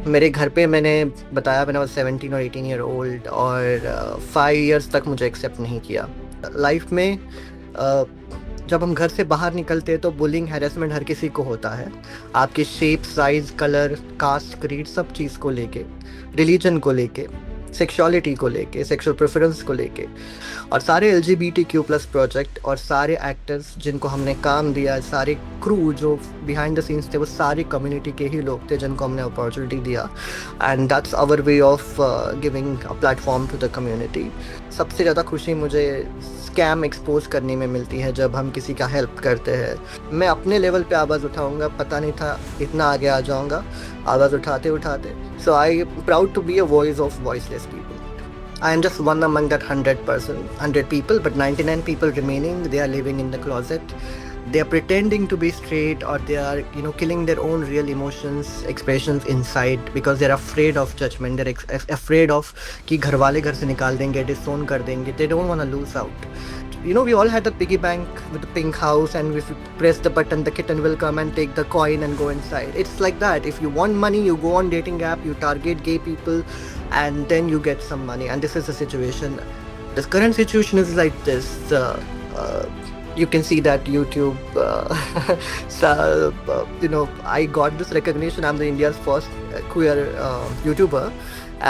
मेरे घर पे मैंने बताया मैंने 17 और 18 ईयर ओल्ड और 5 इयर्स तक मुझे एक्सेप्ट नहीं किया लाइफ में। अ, जब हम घर से बाहर निकलते हैं तो बुलिंग हैरेसमेंट हर किसी को होता है, आपकी shape size colour caste creed सब चीज़ को लेके, रिलीजन को लेके, सेक्सुअलिटी को लेके, सेक्सुअल प्रेफरेंस को लेके। और सारे LGBTQ+ प्रोजेक्ट और सारे एक्टर्स जिनको हमने काम दिया, सारे क्रू जो बिहाइंड द सीन्स थे, वो सारी कम्युनिटी के ही लोग थे जिनको हमने अपॉर्चुनिटी दिया। And that's our way of giving a platform to the community. सबसे ज़्यादा खुशी मुझे स्कैम एक्सपोज करने में मिलती है जब हम किसी का हेल्प करते हैं। मैं अपने लेवल पे आवाज़ उठाऊंगा, पता नहीं था इतना आगे आ जाऊंगा आवाज़ उठाते उठाते। So I proud to be a voice of voiceless people. I am just one among that 100 people, but 99 people remaining, they are living in the closet. They are pretending to be straight, or they are, killing their own real emotions, expressions inside because they are afraid of judgment. They're afraid of कि घर वाले घर से निकाल देंगे, disown कर देंगे. They don't want to lose out. We all had a piggy bank with a pink house, and if you press the button, the kitten will come and take the coin and go inside. It's like that. If you want money, you go on dating app, you target gay people, and then you get some money. And this is the situation. The current situation is like this. You can see that YouTube. I got this recognition. I'm the India's first queer YouTuber,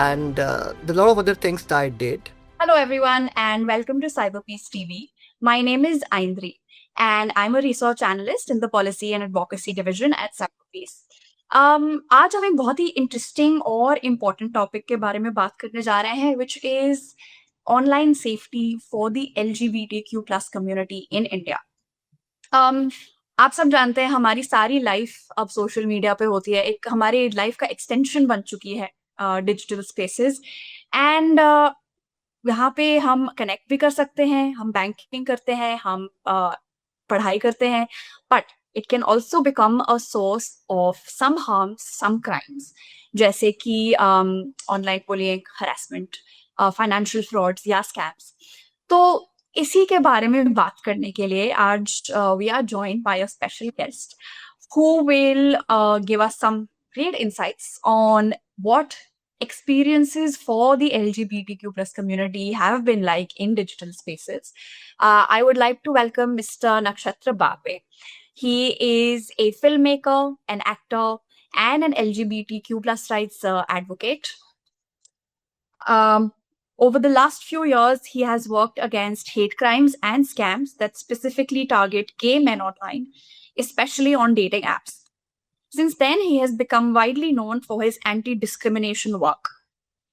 and a lot of other things that I did. Hello, everyone, and welcome to Cyberpeace TV. My name is Aindri, and I'm a research analyst in the Policy and Advocacy Division at Cyberpeace. आज हम एक बहुत ही interesting और important topic के बारे में बात करने जा रहे हैं, which is online safety for the LGBTQ+ community in India. आप सब जानते हैं हमारी सारी लाइफ अब सोशल मीडिया पे होती है, एक हमारी लाइफ का एक्सटेंशन बन चुकी है डिजिटल स्पेसेस। एंड यहाँ पे हम कनेक्ट भी कर सकते हैं, हम बैंकिंग करते हैं, हम पढ़ाई करते हैं, but it can also become a source of some harms, some crimes, जैसे कि online bullying, harassment, financial frauds या स्कैम्स। तो इसी के बारे में बात करने के लिए आज we are joined by a special guest who will give us some great insights on what experiences for the LGBTQ+ community have been like in digital spaces. I would like to welcome Mr. Nakshatra Bape. He is a filmmaker, an actor, and an LGBTQ+ rights advocate. Over the last few years, he has worked against hate crimes and scams that specifically target gay men online, especially on dating apps. Since then, he has become widely known for his anti discrimination work.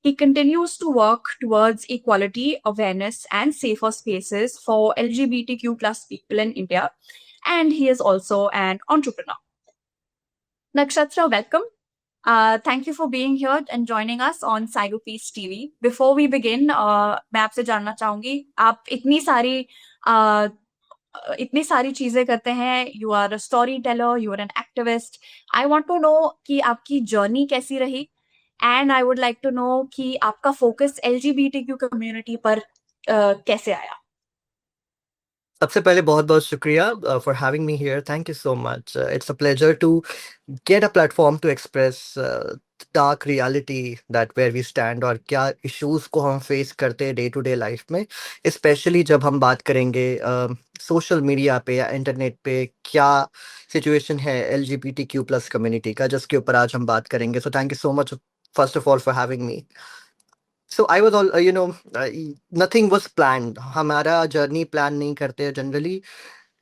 He continues to work towards equality, awareness, and safer spaces for LGBTQ+ people in India, and he is also an entrepreneur. Nakshatra, welcome. Thank you for being here and joining us on Cyberpeace TV. Before we begin, मैं आपसे जानना चाहूंगी, आप इतनी सारी चीजें करते हैं, you are a storyteller, you are an activist. I want to know कि आपकी जर्नी कैसी रही, and I would like to know कि आपका फोकस LGBTQ कम्युनिटी पर कैसे आया। सबसे पहले बहुत बहुत शुक्रिया for having me here. Thank you so much. It's a pleasure to get a platform to express dark reality that where we stand, और क्या इश्यूज को हम फेस करते हैं डे टू डे लाइफ में, स्पेशली जब हम बात करेंगे सोशल मीडिया पे या इंटरनेट पे क्या सिचुएशन है LGBTQ+ कम्युनिटी का, जिसके ऊपर आज हम बात करेंगे। So thank you so much first of all for having me. So I was all, nothing was planned. हमारा जर्नी प्लान नहीं करते जनरली।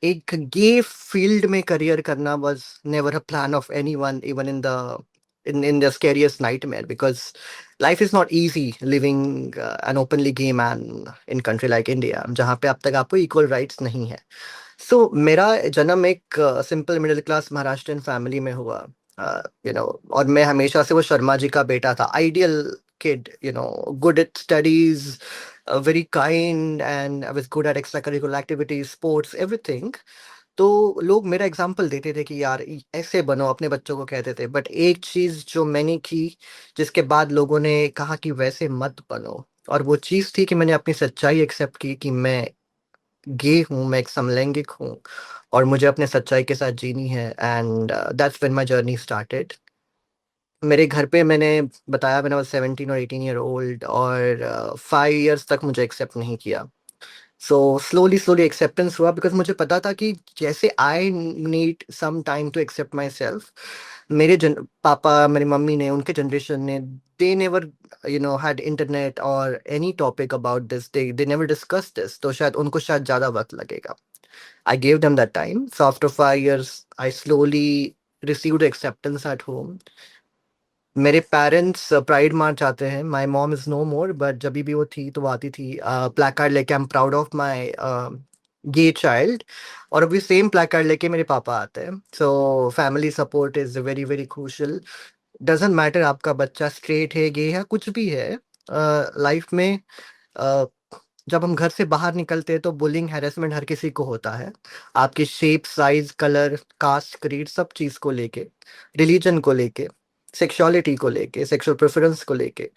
एक गे फील्ड में करियर करना was never a plan of anyone, even in the scariest nightmare, because life is not easy living an openly gay man in country like India, जहाँ पे अब तक आपको equal rights नहीं है। So मेरा जन्म एक simple middle class Maharashtrian family में हुआ। और मैं हमेशा से वो शर्मा जी का बेटा था, ideal kid, good at studies, very kind, and I was good at extra curricular activities, sports, everything. तो लोग मेरा एग्जाम्पल देते थे कि यार ऐसे बनो, अपने बच्चों को कहते थे। बट एक चीज जो मैंने की, जिसके बाद लोगों ने कहा कि वैसे मत बनो, और वो चीज थी कि मैंने अपनी सच्चाई एक्सेप्ट की कि मैं गे हूँ, मैं एक समलैंगिक हूँ, और मुझे अपने सच्चाई के साथ जीनी है। And that's when my journey started. मेरे घर पे मैंने बताया मैंने 17 और 18 ईयर ओल्ड और 5 इयर्स तक मुझे एक्सेप्ट नहीं किया। सो स्लोली स्लोली एक्सेप्टेंस हुआ बिकॉज मुझे पता था कि जैसे I need some time to accept myself. मेरे पापा मेरी मम्मी ने उनके जनरेशन ने दे नेवर हैड इंटरनेट और any topic about this, they never discuss this, तो शायद उनको शायद ज़्यादा वक्त लगेगा। I gave them that time, so after 5 years I slowly received acceptance at home. मेरे पेरेंट्स प्राइड मार्च आते हैं, my mom is no more, but जब भी वो थी तो वो आती थी प्लेक कार्ड लेके, I am proud of my gay child. और अभी सेम प्लेक कार्ड लेके मेरे पापा आते हैं। So family support is very very crucial. Doesn't matter आपका बच्चा स्ट्रेट है, गे है, कुछ भी है लाइफ में। uh, जब हम घर से बाहर निकलते हैं तो बुलिंग हैरेसमेंट हर किसी को होता है, आपकी shape size colour caste creed सब चीज को लेके, रिलीजन को लेके, सेक्सुअलिटी को लेके, सेक्सुअल प्रेफरेंस को लेके।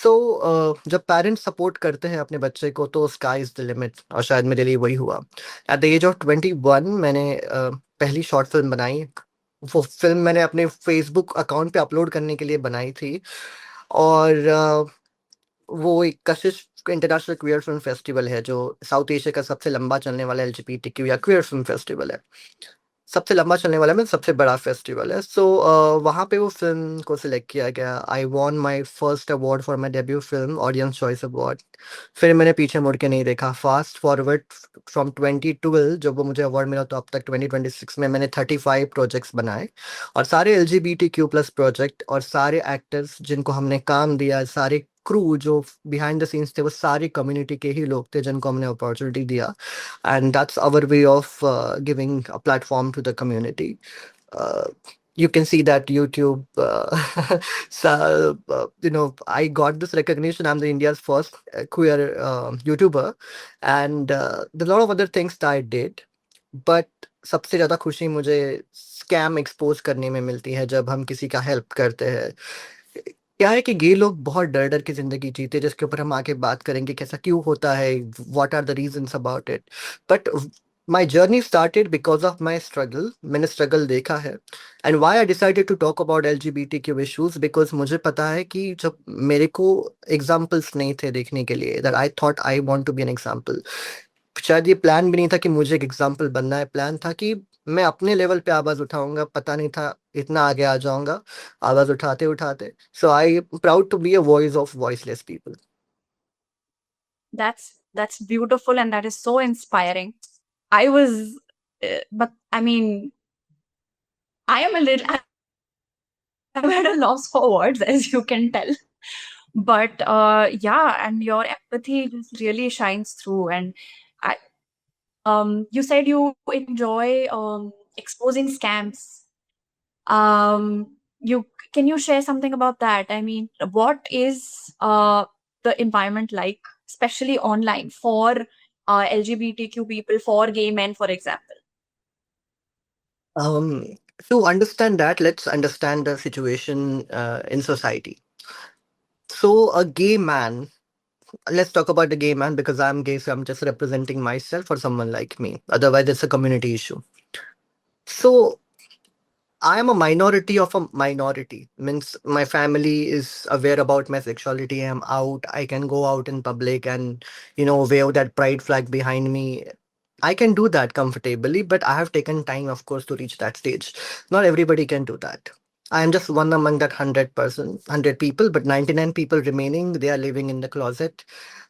सो जब पेरेंट्स सपोर्ट करते हैं अपने बच्चे को तो स्काई इज द लिमिट, और शायद मेरे लिए वही हुआ। एट द एज ऑफ 21 मैंने पहली शॉर्ट फिल्म बनाई। वो फिल्म मैंने अपने फेसबुक अकाउंट पे अपलोड करने के लिए बनाई थी। और वो एक कशिश इंटरनेशनल क्वियर फिल्म फेस्टिवल है जो साउथ एशिया का सबसे लंबा चलने वाला एलजीबीटीक्यू या क्वियर फिल्म फेस्टिवल है। सबसे लंबा चलने वाला में सबसे बड़ा फेस्टिवल है। सो वहाँ पे वो फिल्म को सिलेक्ट किया गया। I won my first award for my debut film, audience choice award. फिर मैंने पीछे मुड़ के नहीं देखा, फास्ट फॉरवर्ड फ्रॉम 2012 जब वो मुझे अवार्ड मिला तो अब तक 2026 में मैंने 35 प्रोजेक्ट्स बनाए, और सारे LGBTQ+ प्रोजेक्ट, और सारे एक्टर्स जिनको हमने काम दिया, सारे क्रू जो बिहाइंड द सीन्स थे, वो सारी कम्युनिटी के ही लोग थे जिनको हमने अपॉर्चुनिटी दिया। And that's our way of giving a platform to the community. uh, you can see that YouTube, so, I got this recognition. I'm the India's first queer YouTuber, and there's a lot of other things that I did, but सबसे ज़्यादा खुशी मुझे scam expose करने में मिलती है जब हम किसी का हेल्प करते हैं। क्या है कि गे लोग बहुत डर डर की जिंदगी जीते हैं, जिसके ऊपर हम आके बात करेंगे कैसा क्यों होता है, what are the reasons about it. But my journey started because of my struggle. मैंने स्ट्रगल देखा है। And why I decided to talk about LGBTQ issues, because मुझे पता है कि जब मेरे को एग्जाम्पल्स नहीं थे देखने के लिए, that I thought I want to be an example. शायद ये प्लान भी नहीं था कि मुझे एक एग्जाम्पल बनना है, प्लान था कि मैं अपने लेवल पे आवाज उठाऊंगा, पता नहीं था इतना आगे आ जाऊंगा आवाज उठाते उठाते। So I proud to be a voice of voiceless people. That's beautiful and that is so inspiring. I was, but I mean, I am a little. I'm at a loss for words, as you can tell. But yeah, and your empathy just really shines through. And I, you said you enjoy exposing scams. You can you share something about that? I mean, what is the environment like, especially online for LGBTQ people, for gay men, for example? um to understand that, let's understand the situation in society. So a gay man, let's talk about the gay man because I'm gay, so I'm just representing myself or someone like me, otherwise it's a community issue. So I am a minority of a minority. Means my family is aware about my sexuality. I'm out. I can go out in public and, wave that pride flag behind me. I can do that comfortably, but I have taken time, of course, to reach that stage. Not everybody can do that. I am just one among that 100 people, but 99 people remaining, they are living in the closet.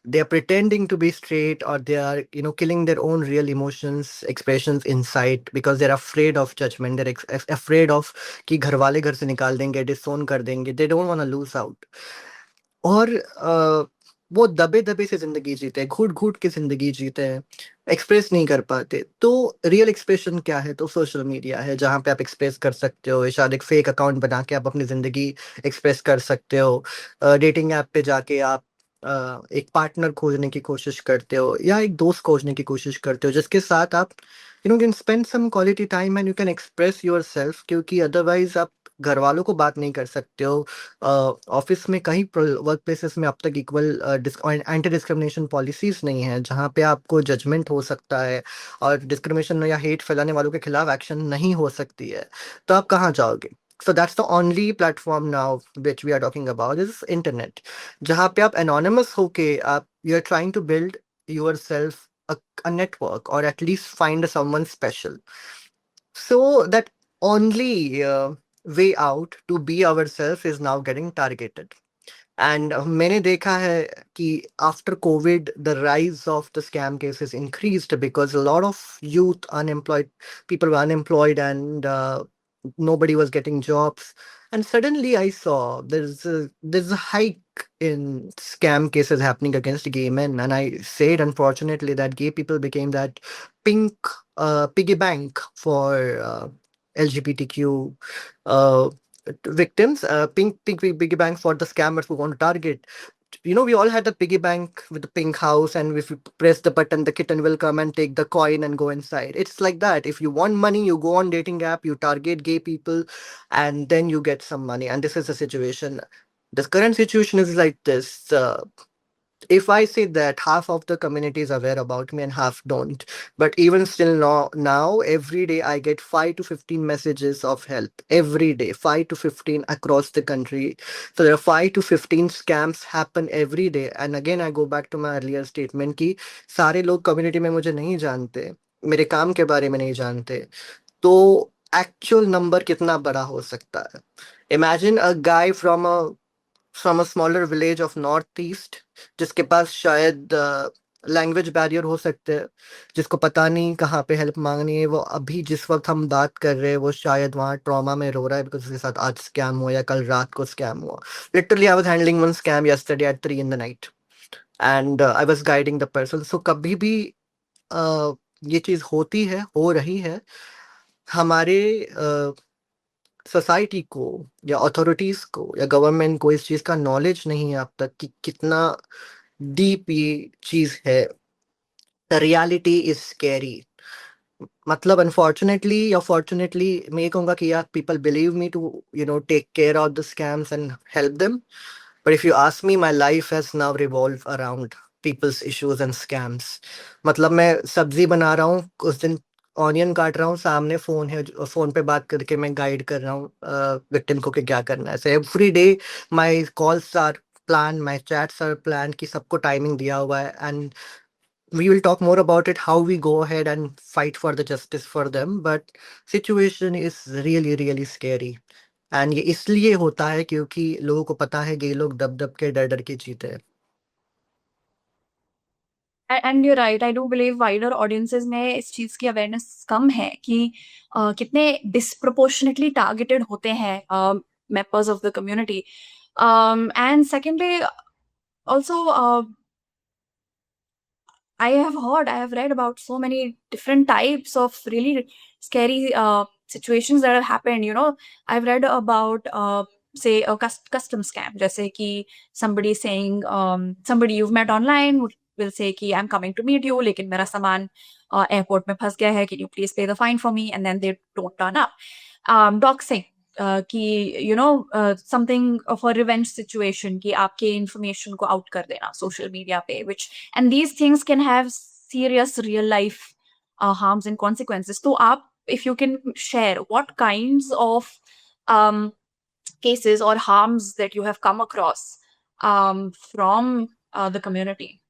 They are pretending to be straight, or they are, killing their own real emotions, expressions inside because they're afraid of judgment. They're afraid of कि घर वाले घर से निकाल देंगे, disown कर देंगे. They don't want to lose out. और वो दबे दबे से जिंदगी जीते हैं, घूट घूट के जिंदगी जीते हैं, एक्सप्रेस नहीं कर पाते। तो रियल एक्सप्रेशन क्या है? तो सोशल मीडिया है जहाँ पे आप एक्सप्रेस कर सकते हो, शायद एक फेक अकाउंट बना के आप अपनी जिंदगी एक्सप्रेस कर सकते हो। डेटिंग ऐप पे जाके आप एक पार्टनर खोजने की कोशिश करते हो, या एक दोस्त खोजने की कोशिश करते हो जिसके साथ आप can spend some quality time and you can express yourself, क्योंकि अदरवाइज आप घर वालों को बात नहीं कर सकते हो। ऑफिस में कहीं वर्क प्लेसेस में अब तक इक्वल एंटी डिस्क्रिमिनेशन पॉलिसीज नहीं है जहाँ पे आपको जजमेंट हो सकता है, और डिस्क्रिमिनेशन या हेट फैलाने वालों के खिलाफ एक्शन नहीं हो सकती है। तो आप कहाँ जाओगे? So that's the only platform now which we are talking about is internet. जहाँ पे आप anonymous होके आप you're trying to build yourself a network or at least find someone special. So that only way out to be ourselves is now getting targeted. And मैंने देखा है कि after COVID, the rise of the scam cases increased because a lot of youth unemployed, people were unemployed and nobody was getting jobs. And suddenly I saw there's a hike in scam cases happening against gay men. And I said, unfortunately, that gay people became that pink piggy bank for LGBTQ uh, victims, pink piggy bank for the scammers who want to target. You know, we all had a piggy bank with the pink house, and if you press the button, the kitten will come and take the coin and go inside. It's like that. If you want money, you go on dating app, you target gay people, and then you get some money. And this is the situation. The current situation is like this. If I say that half of the community is aware about me and half don't, but even still now every day I get 5 to 15 messages of help every day, 5 to 15 across the country. So there are 5 to 15 scams happen every day. And again, I go back to my earlier statement कि सारे लोग community में मुझे नहीं जानते, मेरे काम के बारे में नहीं जानते, तो actual number कितना बड़ा हो सकता है. Imagine a guy from a smaller village of northeast जिसके पास शायद लैंग्वेज बैरियर हो सकते हैं, जिसको पता नहीं कहाँ पे हेल्प मांगनी है, वो अभी जिस वक्त हम बात कर रहे हैं वो शायद वहाँ ट्रॉमा में रो रहा है बिकॉज उसके साथ आज स्कैम हुआ या कल रात को स्कैम हुआ. Literally I was handling one scam yesterday at 3 in the night and I was guiding the person. So कभी भी ये चीज होती है, हो रही है, हमारे सोसाइटी को या अथॉरिटीज को या गवर्नमेंट को इस चीज का नॉलेज नहीं है अब तक कि कितना डीप ये चीज है. The reality is scary. मतलब अनफॉर्चुनेटली या फॉर्चुनेटली मैं ये कहूंगा कि यार people believe me to take care of the scams and help them. But if you ask me, my life has now revolved around people's issues and scams. मतलब मैं सब्जी बना रहा हूँ, उस दिन ऑनियन काट रहा हूँ, सामने फोन है, फोन पे बात करके मैं गाइड कर रहा हूँ विक्टिम को कि क्या करना है. So every day my calls are planned, my chats are planned कि सबको टाइमिंग दिया हुआ है. And we will talk more about it, how we go ahead and fight for the justice for them. But situation is really really scary. And ये इसलिए होता है क्योंकि लोगों को पता है कि ये लोग दब दब के डर डर के जीते हैं. And you right, I do believe wider audiences में इस चीज की अवेयरनेस कम है कि कितने डिस्प्रोपोर्शनेटली टारगेटेड होते हैं members of the community. And secondly also I have heard, I have read about so many different types of really scary situations that have happened. You know, I've read about, say, a custom scam. Jaise ki somebody saying, somebody you've met online will say ki I'm coming to meet you, lekin mera saman airport mein phas gaya hai. Can you please pay the fine for me? And then they don't turn up. Doxing. कि something of a revenge situation कि आपके information को out कर देना social media पे, which and these things can have serious real life harms and consequences. So if you can share what kinds of um, cases or harms that you have come across from the community.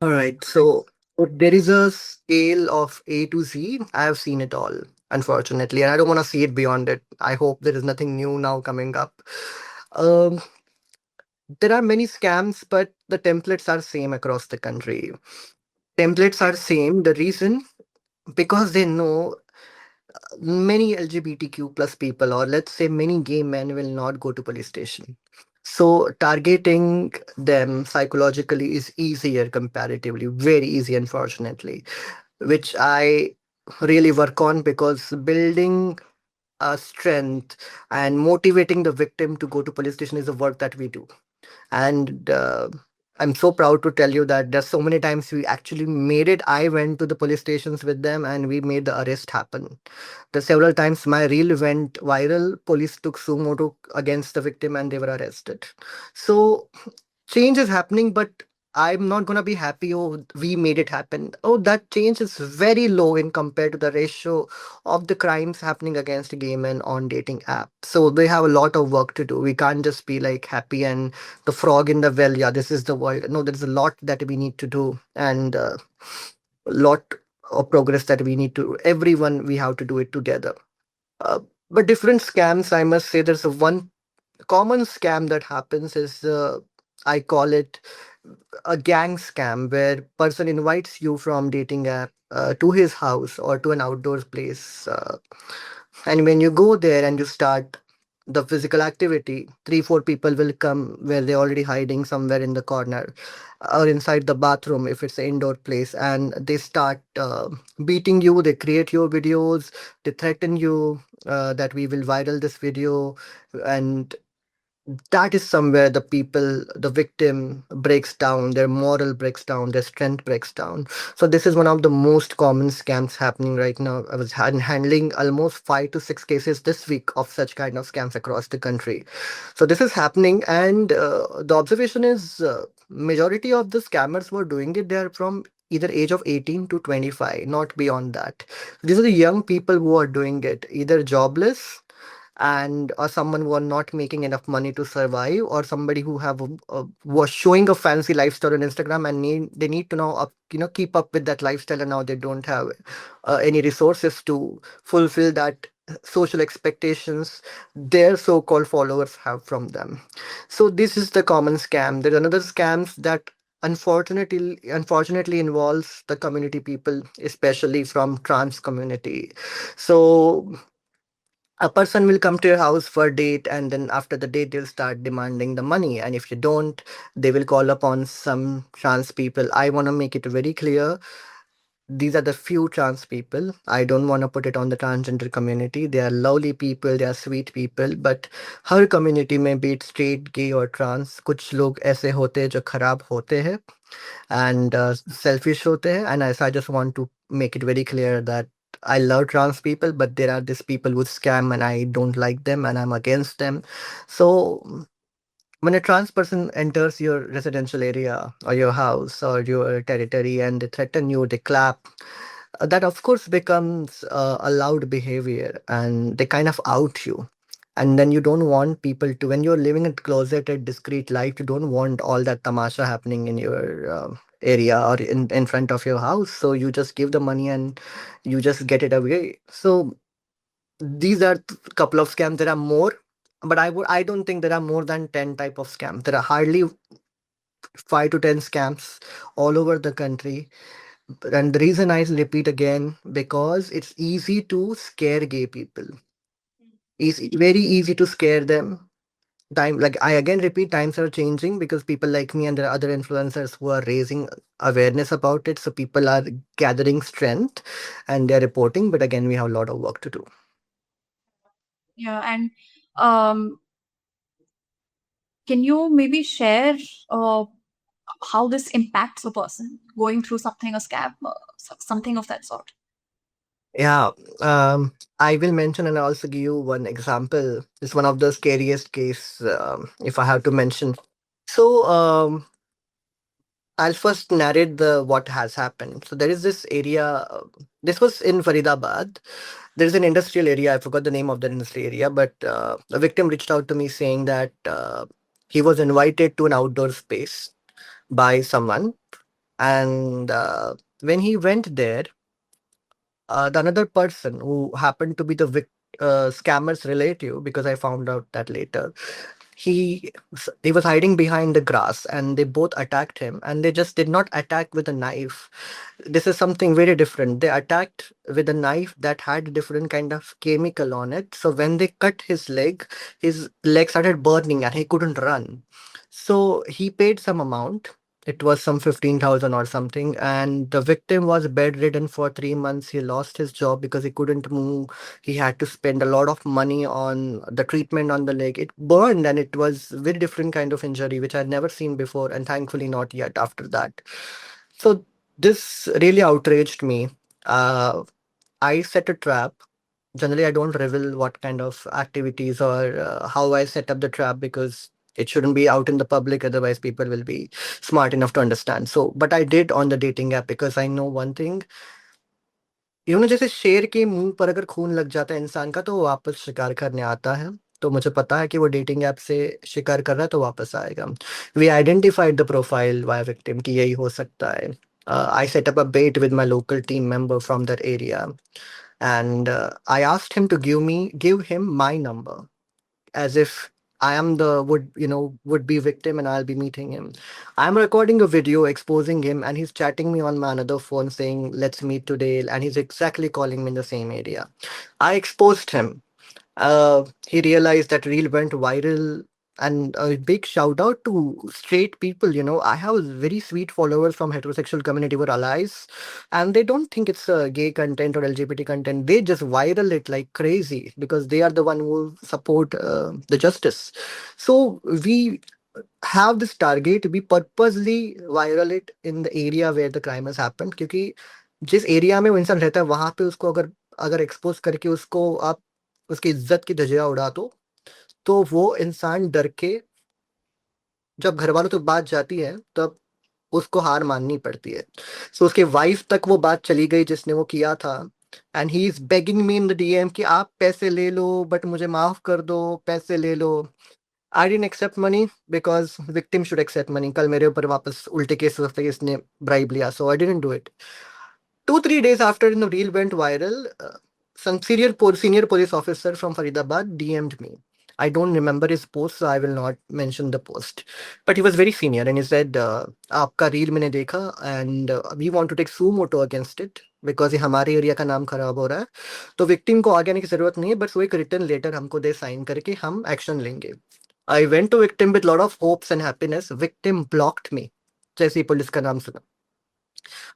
All right, so if there is a scale of A to Z. I have seen it all, unfortunately, and I don't want to see it beyond it. I hope there is nothing new now coming up. Um, there are many scams, but the templates are same across the country. Templates are same. The reason, because they know many LGBTQ plus people, or let's say many gay men, will not go to police station. So targeting them psychologically is easier comparatively, very easy, unfortunately, which I really work on because building a strength and motivating the victim to go to police station is the work that we do. And I'm so proud to tell you that there's so many times we actually made it. I went to the police stations with them and we made the arrest happen. The several times my reel went viral, police took sumo against the victim and they were arrested. So change is happening, but I'm not gonna be happy. Oh, we made it happen. Oh, that change is very low in compared to the ratio of the crimes happening against gay men on dating app. So they have a lot of work to do. We can't just be like happy and the frog in the well. Yeah, this is the world. No, there's a lot that we need to do, and a lot of progress that we need to. Everyone, we have to do it together. Uh, but different scams, I must say, there's a one common scam that happens is I call it a gang scam where person invites you from dating app to his house or to an outdoors place, and when you go there and you start the physical activity, 3 4 people will come where they're already hiding somewhere in the corner or inside the bathroom if it's an indoor place, and they start beating you. They create your videos, they threaten you that we will viral this video, and that is somewhere the people, the victim breaks down, their moral breaks down, their strength breaks down. So this is one of the most common scams happening right now. I was handling almost 5 to 6 cases this week of such kind of scams across the country. So this is happening, and the observation is majority of the scammers who are doing it, they are from either age of 18 to 25, not beyond that. These are the young people who are doing it, either jobless and or someone who are not making enough money to survive, or somebody who have was showing a fancy lifestyle on Instagram and they need to now keep up with that lifestyle, and now they don't have any resources to fulfill that social expectations their so-called followers have from them. So this is the common scam. There's another scams that unfortunately involves the community people, especially from trans community. So a person will come to your house for a date, and then after the date they'll start demanding the money, and if you don't, they will call upon some trans people. I want to make it very clear, these are the few trans people. I don't want to put it on the transgender community. They are lovely people, they are sweet people, but her community में be it straight, gay or trans, कुछ लोग ऐसे होते हैं जो खराब होते हैं and selfish होते हैं, and I just want to make it very clear that I love trans people, but there are these people who scam and I don't like them and I'm against them. So when a trans person enters your residential area or your house or your territory and they threaten you, they clap, that of course becomes a loud behavior and they kind of out you. And then you don't want people to, when you're living a closeted, discreet life, you don't want all that tamasha happening in your area or in front of your house. So you just give the money and you just get it away. So these are couple of scams. There are more, but I don't think there are more than 10 type of scams. There are hardly 5 to 10 scams all over the country. And the reason I repeat again, because it's easy to scare gay people. It's very easy to scare them. Time, like I again repeat, times are changing because people like me and there are other influencers who are raising awareness about it. So people are gathering strength and they're reporting. But again, we have a lot of work to do. Yeah, and um, can you maybe share uh, how this impacts a person going through something, a scam, something of that sort? Yeah, I will mention and also give you one example. It's one of the scariest case, if I have to mention. So, I'll first narrate the what has happened. So there is this area. This was in Faridabad. There is an industrial area. I forgot the name of the industrial area, but the victim reached out to me saying that he was invited to an outdoor space by someone, and when he went there, the another person who happened to be the scammer's relative, because I found out that later, he was hiding behind the grass and they both attacked him, and they just did not attack with a knife. This is something very different. They attacked with a knife that had different kind of chemical on it. So when they cut his leg started burning and he couldn't run. So he paid some amount. It was some 15,000 or something, and the victim was bedridden for 3 months. He lost his job because he couldn't move. He had to spend a lot of money on the treatment on the leg. It burned, and it was very different kind of injury which I'd never seen before, and thankfully not yet after that. So this really outraged me. I set a trap. Generally, I don't reveal what kind of activities or how I set up the trap because It shouldn't be out in the public, otherwise people will be smart enough to understand. So, but I did on the dating app because I know one thing. जैसे शेर के मुंह पर अगर खून लग जाता है इंसान का, तो वो वापस शिकार करने आता है। तो मुझे पता है कि वो डेटिंग ऐप से शिकार कर रहा है, तो वापस आएगा। We identified the profile via victim कि यही हो सकता है। I set up a bait with my local team member from that area, and I asked him to give him my number, as if I am the would be victim and I'll be meeting him. I'm recording a video exposing him, and he's chatting me on my another phone saying, "Let's meet today," and he's exactly calling me in the same area. I exposed him. He realized that reel went viral, and a big shout out to straight people. I have very sweet followers from heterosexual community who are allies, and they don't think it's gay content or LGBT content. They just viral it like crazy because they are the one who support the justice. So we have this target. We purposely viral it in the area where the crime has happened, क्योंकि जिस area में वो इंसान रहता है वहां पे उसको अगर अगर एक्सपोज करके उसको आप उसकी इज्जत की धज्जियां उड़ा दो, तो वो इंसान डर के जब घर वालों तक बात जाती है तब उसको हार माननी पड़ती है। सो उसके वाइफ तक वो बात चली गई जिसने वो किया था, and he is begging me in the DM कि आप पैसे ले लो बट मुझे माफ कर दो, पैसे ले लो। I didn't accept money because victim should accept money. कल मेरे ऊपर वापस उल्टे केस हो सकते हैं कि इसने ब्राइब लिया, so I didn't do it. 2-3 days after the reel went viral, some senior police officer from Faridabad DM'd me. I don't remember his post, so I will not mention the post. But he was very senior, and he said, "आपका reel मैंने देखा, and we want to take sumo against it because ये हमारे area का नाम खराब हो रहा है। तो विक्टिम को आगे आने की जरूरत नहीं है, बस वो एक रिटर्न लेटर हमको दे साइन करके हम एक्शन लेंगे।" I went to victim with lot of hopes and happiness. Victim blocked me. जैसे ही पुलिस का नाम सुना,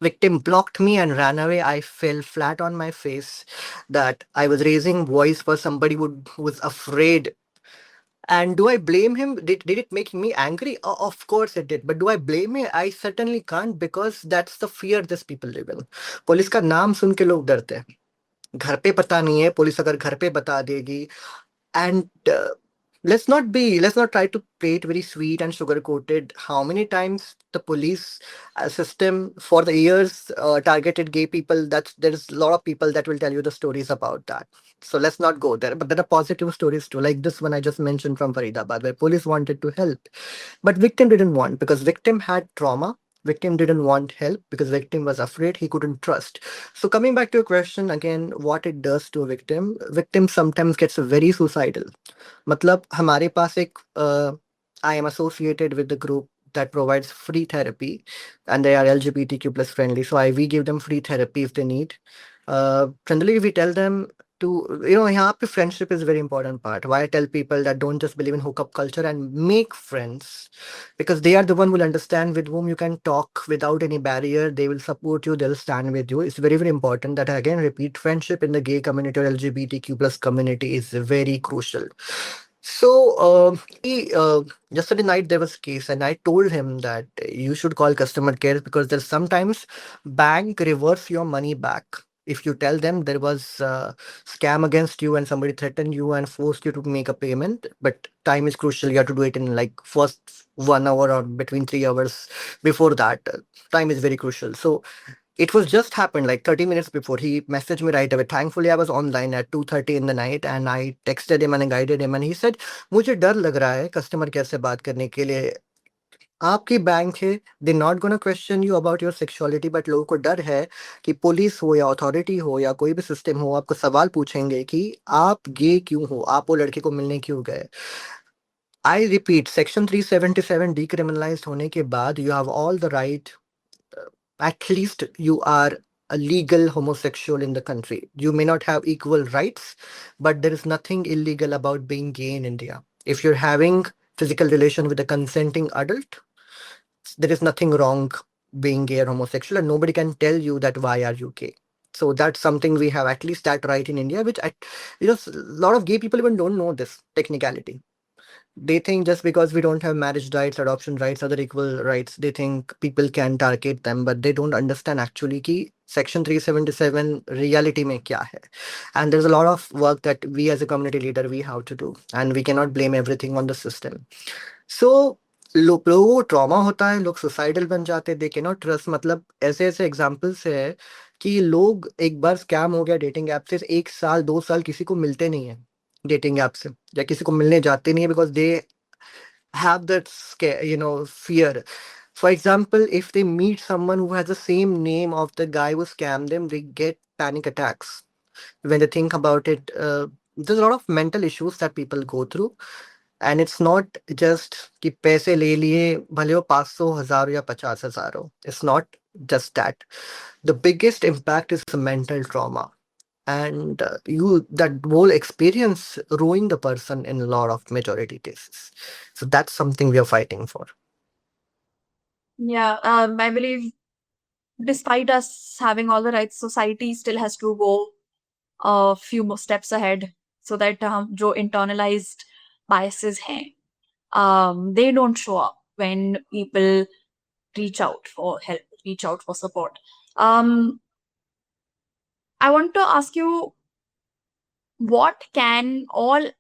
victim blocked me and ran away. I fell flat on my face that I was raising voice for somebody who was afraid. And do I blame him? Did it make me angry? Of course it did. But do I blame him? I certainly can't, because that's the fear these people live in. Police का नाम सुन के लोग डरते हैं। घर पे पता नहीं है, पुलिस अगर घर पे बता देगी। And let's not try to play it very sweet and sugar coated. How many times the police system for the years targeted gay people? There's a lot of people that will tell you the stories about that. So let's not go there. But there are positive stories too, like this one I just mentioned from Faridabad, where police wanted to help, but victim didn't want, because victim had trauma. Victim didn't want help because victim was afraid, he couldn't trust. So coming back to your question again, what it does to a victim, victim sometimes gets very suicidal. मतलब हमारे पास एक I am associated with the group that provides free therapy, and they are LGBTQ plus friendly. So we give them free therapy if they need. Generally, we tell them to, यहाँ पे friendship is a very important part. Why I tell people that don't just believe in hookup culture and make friends, because they are the one who will understand, with whom you can talk without any barrier. They will support you. They'll stand with you. It's very, very important that I again repeat, friendship in the gay community or LGBTQ plus community is very crucial. So yesterday night there was a case, and I told him that you should call customer care, because there's sometimes bank reverse your money back. If you tell them there was scam against you and somebody threatened you and forced you to make a payment, but time is crucial. You have to do it in like first 1 hour or between 3 hours. Before that, time is very crucial. So it was just happened like 30 minutes before. He messaged me right away. Thankfully, I was online at 2:30 in the night, and I texted him and I guided him. And he said, "मुझे डर लग रहा है customer care से बात करने के लिए। आपकी बैंक है, they not gonna question you about your sexuality, but लोगों को डर है कि पुलिस हो या अथॉरिटी हो या कोई भी सिस्टम हो, आपको सवाल पूछेंगे कि आप गे क्यों हो, आप वो लड़के को मिलने क्यों गए।" आई रिपीट, सेक्शन 377 डिक्रिमिनलाइज्ड होने के बाद you have all the right, at least you are a legal homosexual in the country. You may not have equal rights, but there is nothing illegal about being gay in India. If you're having physical relation with a consenting adult, there is nothing wrong being gay or homosexual, and nobody can tell you that why are you gay. So that's something we have at least that right in India, which a lot of gay people even don't know this technicality. They think just because we don't have marriage rights, adoption rights, other equal rights, they think people can target them, but they don't understand actually कि section 377 reality में क्या है. And there's a lot of work that we as a community leader we have to do, and we cannot blame everything on the system. सो लोगों को trauma होता है, लोग suicidal बन जाते हैं, दे कैन नॉट ट्रस्ट। मतलब ऐसे ऐसे एग्जांपल्स है कि लोग एक बार स्कैम हो गया डेटिंग ऐप से, 1 साल 2 साल किसी को मिलते नहीं है डेटिंग ऐप से, या किसी को मिलने जाते नहीं है, because they have that scare, fear. For example, if they meet someone who has the same name of the guy who scammed them, they get panic attacks. When they think about it, there's a lot of mental issues that people go through. And it's not just कि पैसे ले लिए भले वो 500 हजार या 50 हजार हो. It's not just that. The biggest impact is the mental trauma, and you that whole experience ruin the person in a lot of majority cases. So that's something we are fighting for. Yeah, I believe despite us having all the rights, society still has to go a few more steps ahead so that जो internalized biases हैं, they don't show up when people reach out for help, reach out for support. I want to ask you, what can all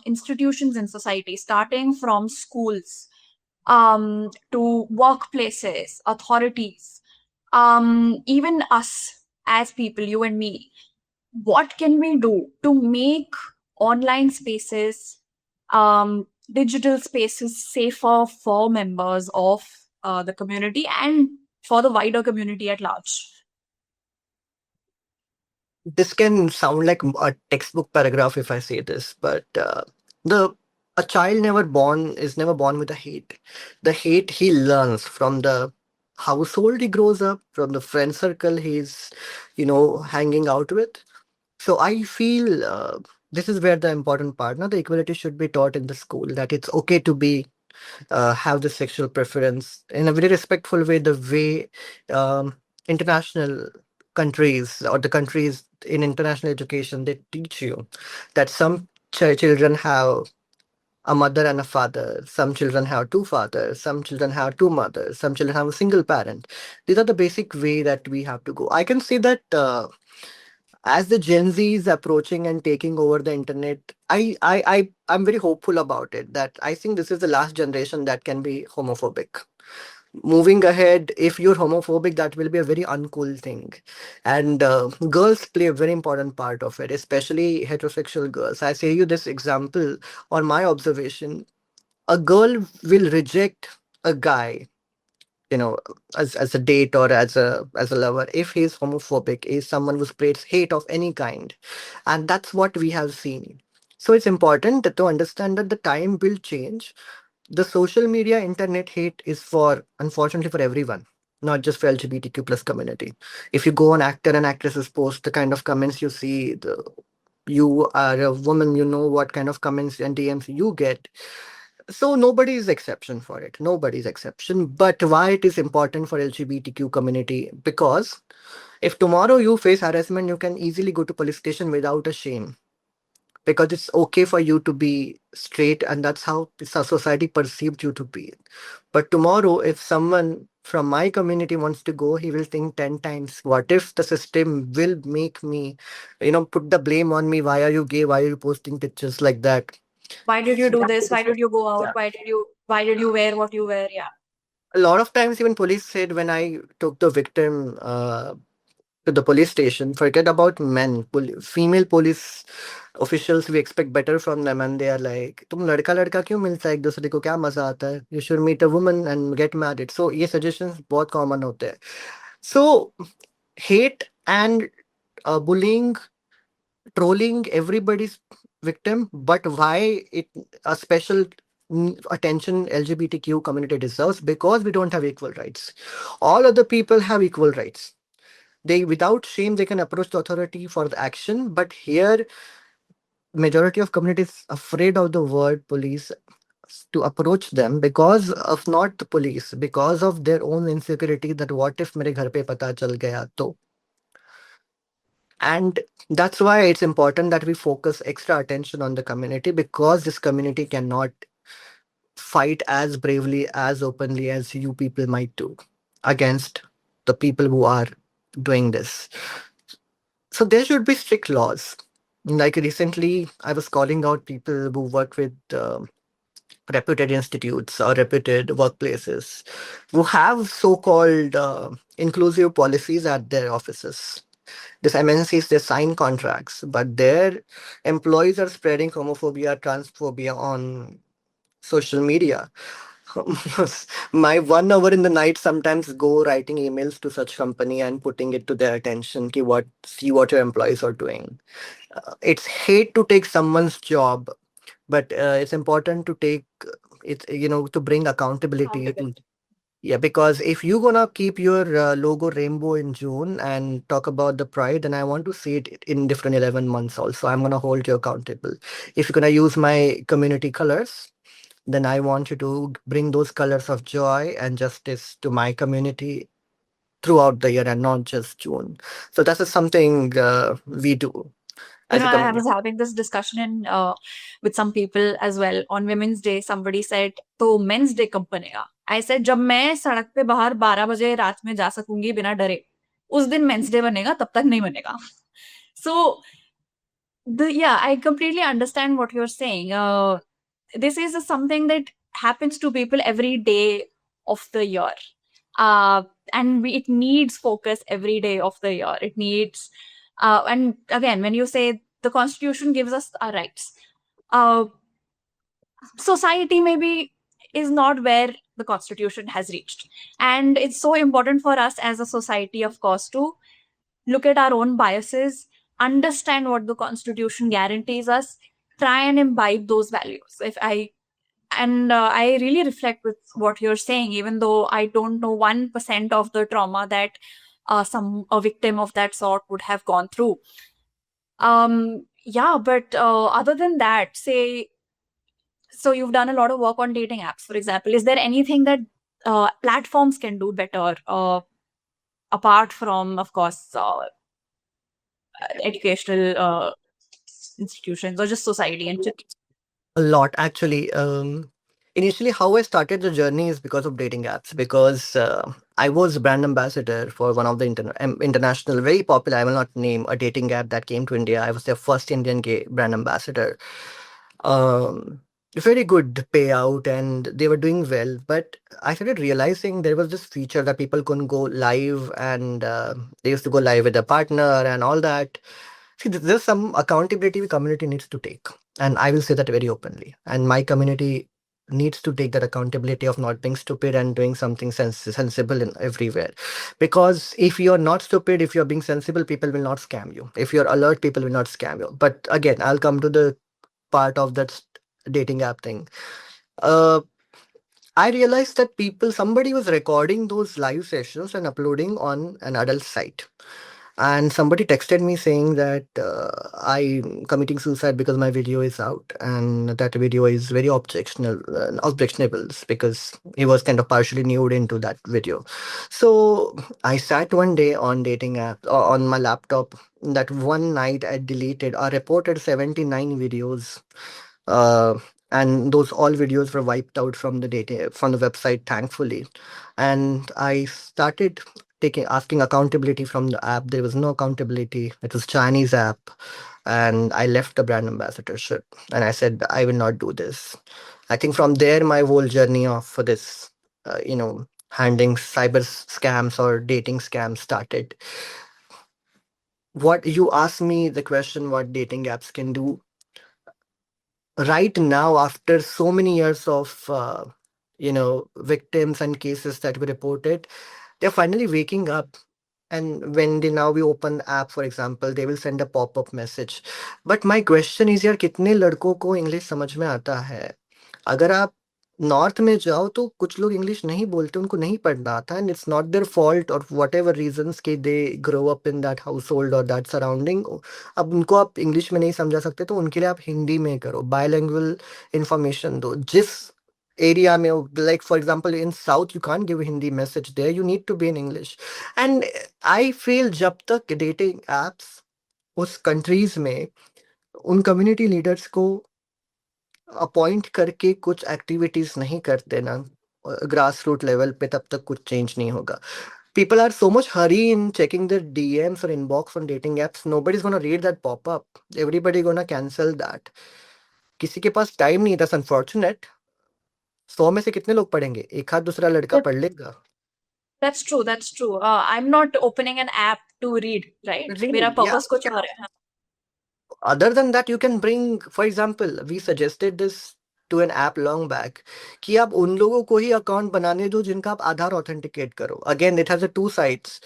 institutions in society, starting from schools, to workplaces, authorities, even us as people, you and me, what can we do to make online spaces, digital spaces safer for members of the community and for the wider community at large? This can sound like a textbook paragraph if I say this, but the a child never born with a hate. The hate he learns from the household he grows up, from the friend circle he's, hanging out with. So I feel this is where the important part. Now, the equality should be taught in the school, that it's okay to be have the sexual preference in a very respectful way. The way international countries, or the countries in international education, they teach you that some children have a mother and a father, some children have two fathers, some children have two mothers, some children have a single parent. These are the basic way that we have to go. I can say that as the Gen Z is approaching and taking over the internet, I'm very hopeful about it. That I think this is the last generation that can be homophobic. Moving ahead, if you're homophobic, that will be a very uncool thing, and girls play a very important part of it, especially heterosexual girls. I say you this example on my observation: a girl will reject a guy, as a date or as a lover, if he's homophobic, is someone who spreads hate of any kind. And that's what we have seen. So it's important to understand that the time will change. The social media internet hate is, for unfortunately, for everyone, not just for LGBTQ plus community. If you go on actor and actresses post, the kind of comments you see, you are a woman, you know what kind of comments and DMs you get. So nobody is exception for it. Nobody's exception. But why it is important for LGBTQ community? Because if tomorrow you face harassment, you can easily go to police station without a shame. Because it's okay for you to be straight, and that's how society perceived you to be. But tomorrow, if someone from my community wants to go, he will think 10 times. What if the system will make me, put the blame on me? Why are you gay? Why are you posting pictures like that? Why did you do this? Why did you go out? Yeah. Why did you wear what you wear? Yeah. A lot of times, even police said, when I took the victim to the police station, forget about men, female police officials, we expect better from them, and they are like, तुम लड़का लड़का क्यों मिलता है एक दूसरे को, क्या मजा आता है, you should meet a woman and get married. So ये suggestions बहुत common होते हैं. So hate and bullying, trolling, everybody's victim. But why it a special attention LGBTQ community deserves? Because we don't have equal rights. All other people have equal rights. They, without shame, they can approach the authority for the action. But here, majority of communities afraid of the word police to approach them, because of not the police, because of their own insecurity, that what if मेरे घर पे पता चल गया तो. And that's why it's important that we focus extra attention on the community, because this community cannot fight as bravely, as openly as you people might do against the people who are doing this. So there should be strict laws. Like recently, I was calling out people who work with reputed institutes or reputed workplaces who have so-called inclusive policies at their offices. These MNCs, they sign contracts, but their employees are spreading homophobia, transphobia on social media. My 1 hour in the night sometimes go writing emails to such company and putting it to their attention. Ki what, see what your employees are doing. It's hate to take someone's job, but it's important to take it, to bring accountability to. Accountability. Yeah, because if you're gonna keep your logo rainbow in June and talk about the pride, then I want to see it in different 11 months also. I'm gonna hold you accountable. If you're gonna use my community colors, then I want you to bring those colors of joy and justice to my community throughout the year and not just June. So that is something we do You as know, a I community. was having this discussion with some people as well on Women's Day. Somebody said, "तो Men's Day कब बनेगा?" I said, "जब मैं सड़क पे बाहर 12 बजे रात में जा सकूंगी बिना डरे, उस दिन Men's Day बनेगा, तब तक नहीं बनेगा." So, yeah, I completely understand what you're saying. This is something that happens to people every day of the year. Uh, and it needs focus every day of the year. It needs, and again, when you say the Constitution gives us our rights, uh, society maybe is not where the Constitution has reached. And it's so important for us as a society, of course, to look at our own biases, understand what the Constitution guarantees us, try and imbibe those values. If I and I really reflect with what you're saying, even though I don't know 1% of the trauma that some a victim of that sort would have gone through. Yeah, but other than that, say, so you've done a lot of work on dating apps, for example. Is there anything that platforms can do better, apart from, of course, educational institutions or just society and A lot, actually. Initially, how I started the journey is because of dating apps. Because I was brand ambassador for one of the international, very popular. I will not name a dating app that came to India. I was their first Indian gay brand ambassador. Um, Very good payout, and they were doing well. But I started realizing there was this feature that people couldn't go live, and they used to go live with a partner and all that. See, there's some accountability the community needs to take, and I will say that very openly. And my community needs to take that accountability of not being stupid and doing something sensible in everywhere. Because if you're not stupid, if you're being sensible, people will not scam you. If you're alert, people will not scam you. But again, I'll come to the part of that dating app thing. Uh, I realized that somebody was recording those live sessions and uploading on an adult site. And somebody texted me saying that I'm committing suicide because my video is out, and that video is very objectionable because he was kind of partially nude into that video. So I sat one day on dating app on my laptop. That one night I deleted or reported 79 videos, uh, and those all videos were wiped out from the data from the website, thankfully. And I started taking asking accountability from the app. There was no accountability. It was Chinese app, and I left the brand ambassadorship. And I said I will not do this. I think from there my whole journey of for this, handling cyber scams or dating scams started. What you asked me the question, what dating apps can do right now after so many years of victims and cases that we reported, they're finally waking up. And when they now we open the app, for example, they will send a pop-up message. But my question is, यार कितने लड़कों को English समझ में आता है? अगर आप नॉर्थ में जाओ तो कुछ लोग इंग्लिश नहीं बोलते, उनको नहीं पढ़ना आता, and it's not their fault और व्हाटएवर रीजंस कि they grow up in that house hold और दैट सराउंडिंग। अब उनको आप इंग्लिश में नहीं समझा सकते तो उनके लिए आप हिंदी में करो, बायलैंग्वेज इंफॉर्मेशन दो। जिस एरिया में, like for example in south, you can't give Hindi message there, you need to be in English. And I feel जब तक डेटिंग एप्स उस कंट्रीज में उन कम्युनिटी लीडर्स को अपॉइंट करके कुछ एक्टिविटीज नहीं करते ना ग्रास रूट लेवल पे, तब तक कुछ चेंज नहीं होगा। People are so much hurry in checking their DMs or inbox on dating apps. Nobody's gonna read that pop-up. Everybody gonna cancel that. किसी के पास टाइम नहीं, that's unfortunate. 100 में से कितने लोग पढ़ेंगे? एक आध दूसरा लड़का That, पढ़ लेगा। that's true. That's true. I'm not opening an app to read, right? मेरा Read, yeah. purpose कुछ और है. Other than that, you can bring, for example, we suggested this to an app long back, कि आप उन लोगों को ही account बनाने दो जिनका आप आधार ऑथेंटिकेट करो. Again, it has a two sides.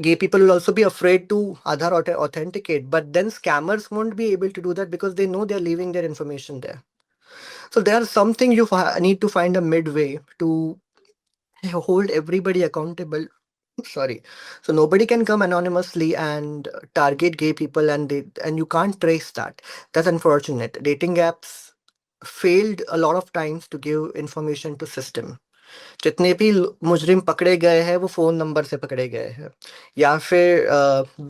Gay people will also be afraid to Aadhaar authenticate, but then scammers won't be able to do that because they know they're leaving their information there. So there's something you need to find a midway to hold everybody accountable. Sorry. So nobody can come anonymously and target gay people, and you can't trace that. That's unfortunate. Dating apps failed a lot of times to give information to system. जितने भी मुजरिम पकड़े गए हैं वो phone number से पकड़े गए हैं या फिर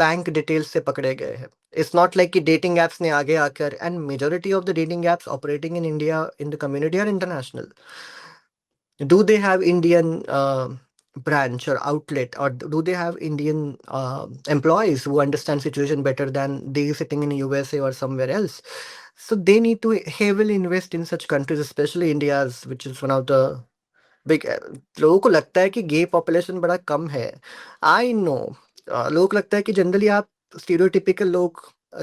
बैंक डिटेल्स से पकड़े गए हैं. इट्स नॉट लाइक कि डेटिंग एप्स ने आगे आकर, and majority of the dating apps operating in India in the community are international. Do they have Indian branch or outlet, or do they have Indian employees who understand situation better than they sitting in USA or somewhere else? So they need to heavily invest in such countries, especially India's, which is one of the big. लोगों को लगता है कि गे population बड़ा कम है. I know. लोगों को लगता है कि जनरली आप स्टीरियोटिपिकल लोग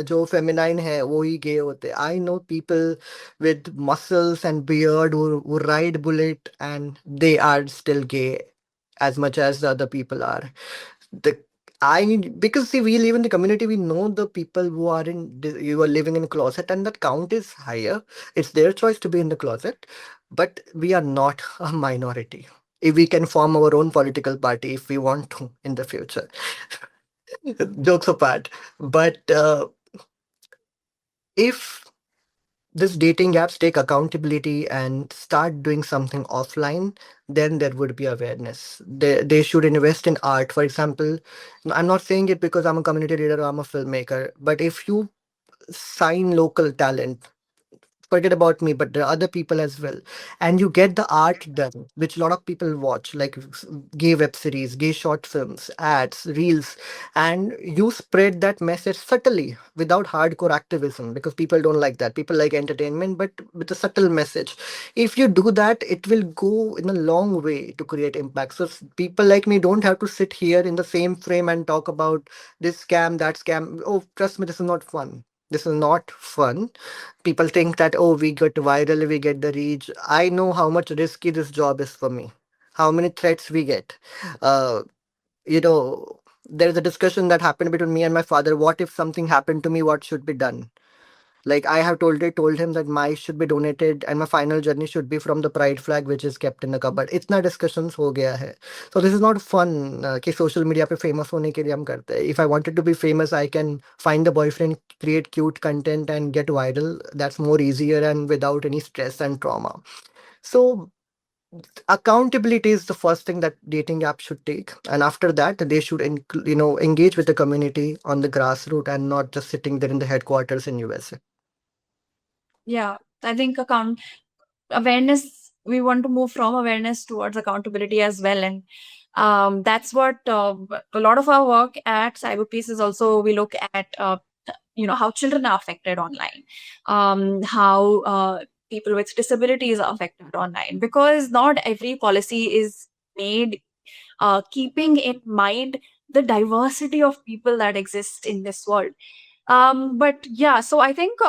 जो फेमिनाइन है वो ही गे होते. I know people with muscles and beard who ride bullet, and they are still gay as much as the other people are. The I Because see, we live in the community, we know the people who are you are living in a closet, and that count is higher. It's their choice to be in the closet, but we are not a minority. If we can form our own political party if we want to in the future. Jokes apart, but if this dating apps take accountability and start doing something offline, then there would be awareness. They should invest in art. For example, I'm not saying it because I'm a community leader or I'm a filmmaker, but if you sign local talent, forget about me, but there are other people as well. And you get the art done, which a lot of people watch, like gay web series, gay short films, ads, reels, and you spread that message subtly without hardcore activism because people don't like that. People like entertainment, but with a subtle message. If you do that, it will go in a long way to create impact. So people like me don't have to sit here in the same frame and talk about this scam, that scam. Oh, trust me, this is not fun. This is not fun. People think that, oh, we get viral, we get the reach. I know how much risky this job is for me, how many threats we get. uh, you know, there's a discussion that happened between me and my father. What if something happened to me? What should be done? Like I have told him that my should be donated and my final journey should be from the pride flag which is kept in the cupboard. इतना discussions हो गया है. So this is not fun कि social media पे famous होने के लिए हम करते हैं. If I wanted to be famous, I can find a boyfriend, create cute content and get viral. That's more easier and without any stress and trauma. So accountability is the first thing that dating apps should take, and after that they should engage with the community on the grassroots and not just sitting there in the headquarters in USA. Yeah, I think awareness, we want to move from awareness towards accountability as well. And that's what a lot of our work at Cyberpeace is also. We look at how children are affected online, how people with disabilities are affected online, because not every policy is made keeping in mind the diversity of people that exist in this world. But yeah, so I think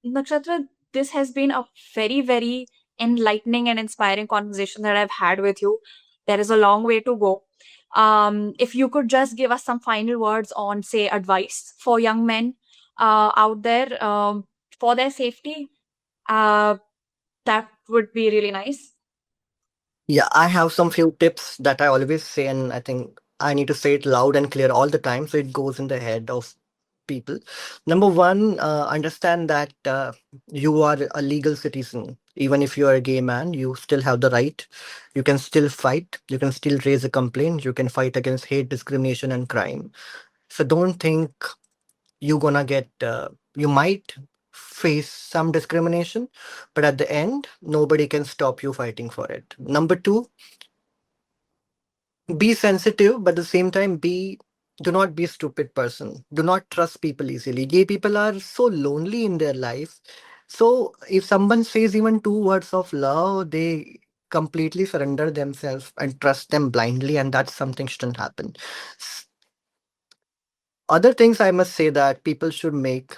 Nakshatra, this has been a very, very enlightening and inspiring conversation that I've had with you. There is a long way to go. If you could just give us some final words on, say, advice for young men out there for their safety, uh, that would be really nice. Yeah, I have some few tips that I always say, and I think I need to say it loud and clear all the time so it goes in the head of people. Number one, understand that you are a legal citizen. Even if you are a gay man, you still have the right. You can still fight. You can still raise a complaint. You can fight against hate, discrimination, and crime. So don't think you're gonna get, you might face some discrimination, but at the end, nobody can stop you fighting for it. Number two, be sensitive, but at the same time, do not be a stupid person. Do not trust people easily. Gay people are so lonely in their life. So if someone says even two words of love, they completely surrender themselves and trust them blindly, and that's something shouldn't happen. Other things I must say that people should make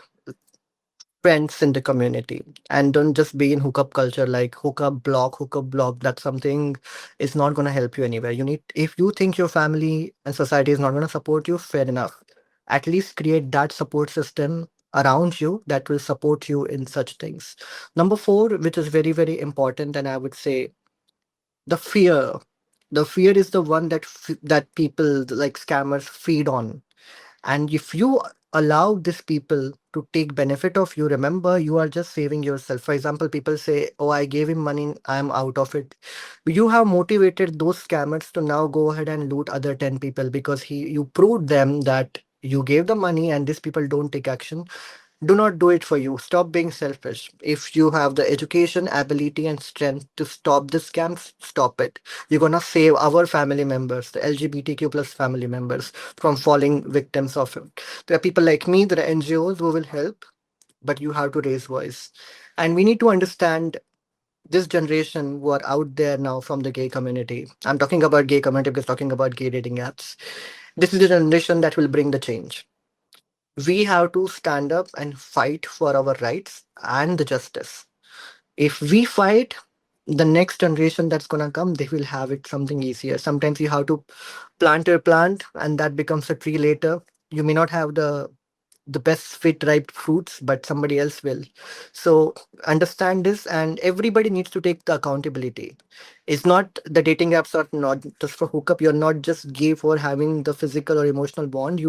friends in the community and don't just be in hookup culture like hookup block. That's something is not going to help you anywhere. You need, if you think your family and society is not going to support you, fair enough. At least create that support system around you that will support you in such things. Number four, which is very, very important, and I would say the fear. The fear is the one that that people like scammers feed on, and if you allow these people to take benefit of you, remember you are just saving yourself. For example, people say, "Oh, I gave him money, I'm out of it." You have motivated those scammers to now go ahead and loot other 10 people because you proved them that you gave the money and these people don't take action. Do not do it for you. Stop being selfish. If you have the education, ability, and strength to stop the scams, stop it. You're gonna save our family members, the LGBTQ plus family members, from falling victims of it. There are people like me, there are NGOs who will help, but you have to raise voice. And we need to understand this generation who are out there now from the gay community. I'm talking about gay community because talking about gay dating apps. This is the generation that will bring the change. We have to stand up and fight for our rights and the justice. If we fight, the next generation that's gonna come, they will have it something easier. Sometimes you have to plant your plant, and that becomes a tree later. You may not have the best fit ripe fruits, but somebody else will. So understand this, and everybody needs to take the accountability. It's not the dating apps are not just for hookup. You're not just gay for having the physical or emotional bond.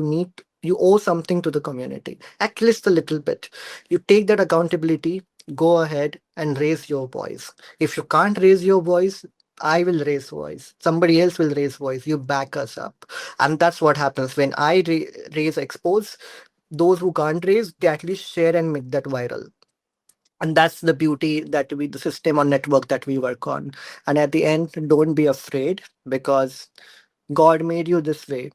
You owe something to the community, at least a little bit. You take that accountability, go ahead and raise your voice. If you can't raise your voice, I will raise voice. Somebody else will raise voice. You back us up. And that's what happens when I raise expose. Those who can't raise, they at least share and make that viral. And that's the beauty that we, the system or network that we work on. And at the end, don't be afraid because God made you this way.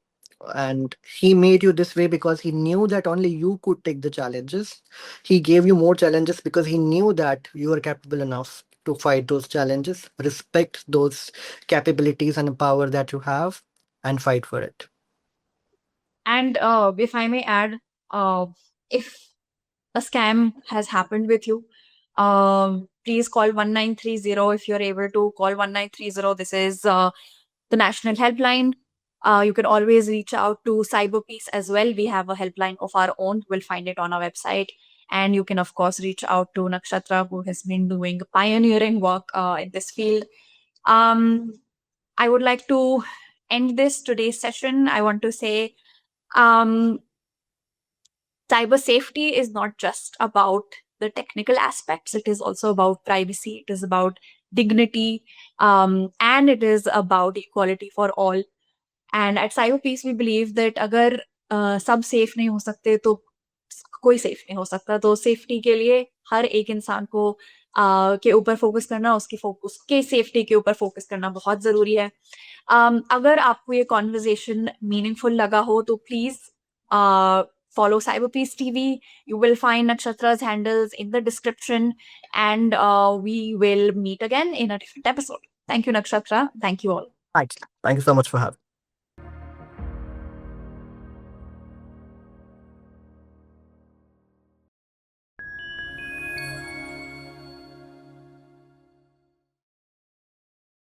And He made you this way because He knew that only you could take the challenges. He gave you more challenges because He knew that you are capable enough to fight those challenges, respect those capabilities and power that you have, and fight for it. And if I may add, if a scam has happened with you, please call 1930 if you're able to call 1930. This is the national helpline. You can always reach out to Cyberpeace as well. We have a helpline of our own. We'll find it on our website. And you can, of course, reach out to Nakshatra, who has been doing pioneering work in this field. I would like to end this today's session. I want to say um, cyber safety is not just about the technical aspects, it is also about privacy, it is about dignity, and it is about equality for all. And at Cyberpeace, we believe that अगर सब safe नहीं हो सकते तो कोई safe नहीं हो सकता. तो सेफ्टी के लिए हर एक इंसान को के ऊपर फोकस करना, उसके सेफ्टी के ऊपर फोकस करना बहुत जरूरी है. अगर आपको ये कॉन्वर्जेशन मीनिंगफुल लगा हो तो please follow Cyberpeace TV. You will find Nakshatra's handles in the description, and we will meet again in a different episode. Thank you, Nakshatra. Thank you all. Right. Thank you so much for having